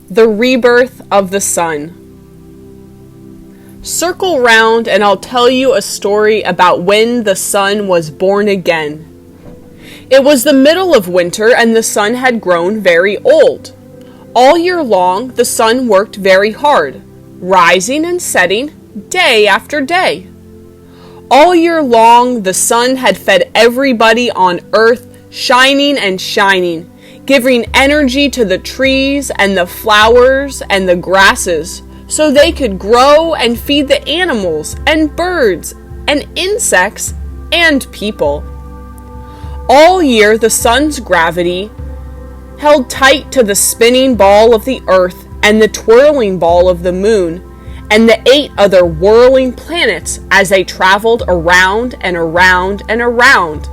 The rebirth of the sun. Circle round and I'll tell you a story about when the sun was born again. It was the middle of winter and the sun had grown very old. All year long the sun worked very hard, rising and setting day after day. All year long the sun had fed everybody on earth, shining and shining, giving energy to the trees and the flowers and the grasses so they could grow and feed the animals and birds and insects and people. All year the sun's gravity held tight to the spinning ball of the earth and the twirling ball of the moon and the 8 other whirling planets as they traveled around and around and around,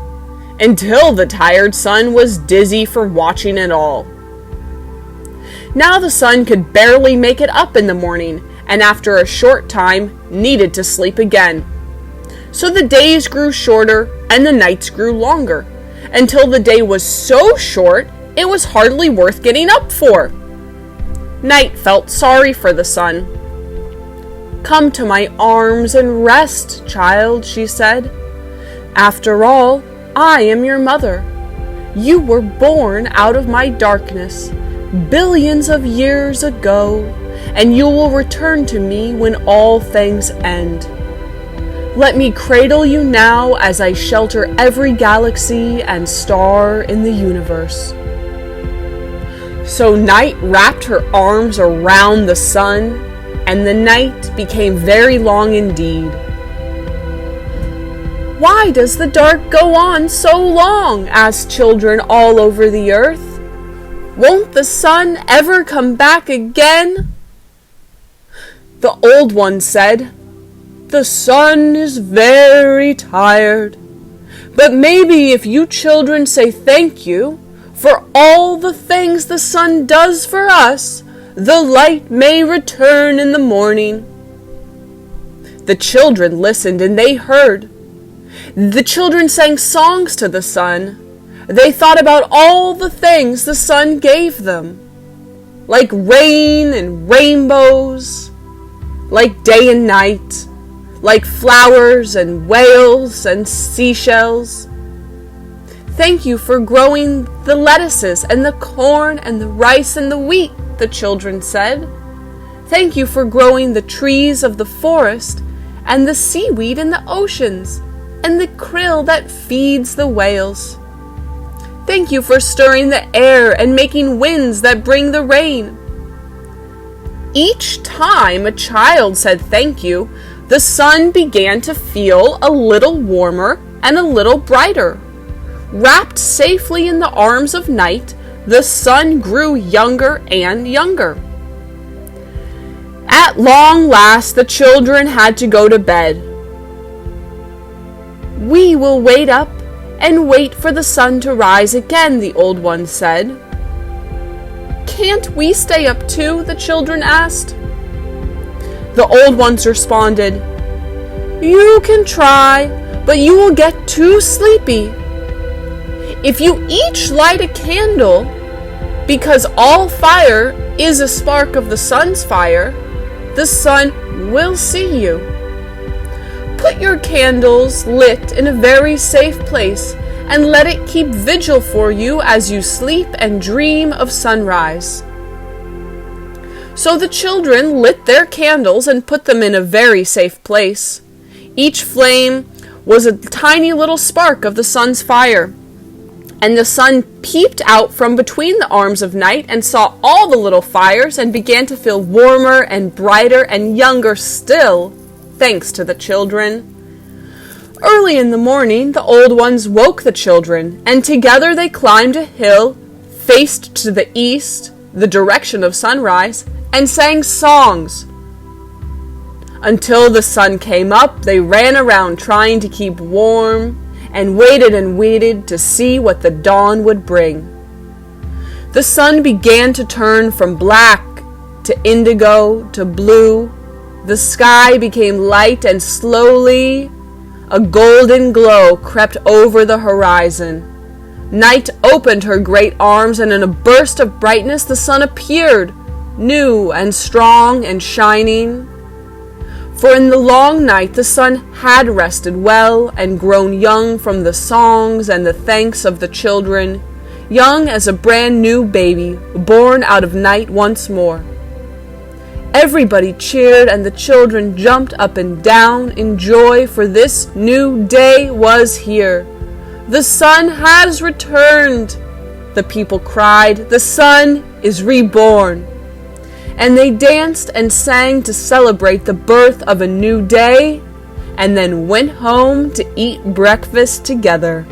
until the tired sun was dizzy from watching it all. Now the sun could barely make it up in the morning, and after a short time needed to sleep again. So the days grew shorter and the nights grew longer, until the day was so short it was hardly worth getting up for. Night felt sorry for the sun. "Come to my arms and rest, child," she said. "After all, I am your mother. You were born out of my darkness, billions of years ago, and you will return to me when all things end. Let me cradle you now as I shelter every galaxy and star in the universe." So night wrapped her arms around the sun, and the night became very long indeed. "Why does the dark go on so long?" asked children all over the earth. "Won't the sun ever come back again?" The old one said, "The sun is very tired, but maybe if you children say thank you for all the things the sun does for us, the light may return in the morning." The children listened and they heard. The children sang songs to the sun. They thought about all the things the sun gave them, like rain and rainbows, like day and night, like flowers and whales and seashells. "Thank you for growing the lettuces and the corn and the rice and the wheat," the children said. "Thank you for growing the trees of the forest and the seaweed in the oceans and the krill that feeds the whales. Thank you for stirring the air and making winds that bring the rain." Each time a child said thank you, the sun began to feel a little warmer and a little brighter. Wrapped safely in the arms of night, the sun grew younger and younger. At long last, the children had to go to bed. "We will wait up and wait for the sun to rise again," the old one said. "Can't we stay up too?" the children asked. The old ones responded, "You can try, but you will get too sleepy. If you each light a candle, because all fire is a spark of the sun's fire, the sun will see you. Put your candles lit in a very safe place and let it keep vigil for you as you sleep and dream of sunrise." So the children lit their candles and put them in a very safe place. Each flame was a tiny little spark of the sun's fire, and the sun peeped out from between the arms of night and saw all the little fires and began to feel warmer and brighter and younger still, thanks to the children. Early in the morning, the old ones woke the children, and together they climbed a hill, faced to the east, the direction of sunrise, and sang songs. Until the sun came up, they ran around trying to keep warm, and waited to see what the dawn would bring. The sun began to turn from black to indigo to blue. The sky became light, and slowly a golden glow crept over the horizon. Night opened her great arms, and in a burst of brightness the sun appeared, new and strong and shining. For in the long night the sun had rested well and grown young from the songs and the thanks of the children, young as a brand new baby, born out of night once more. Everybody cheered, and the children jumped up and down in joy, for this new day was here. The sun has returned, the people cried. The sun is reborn. And they danced and sang to celebrate the birth of a new day, and then went home to eat breakfast together.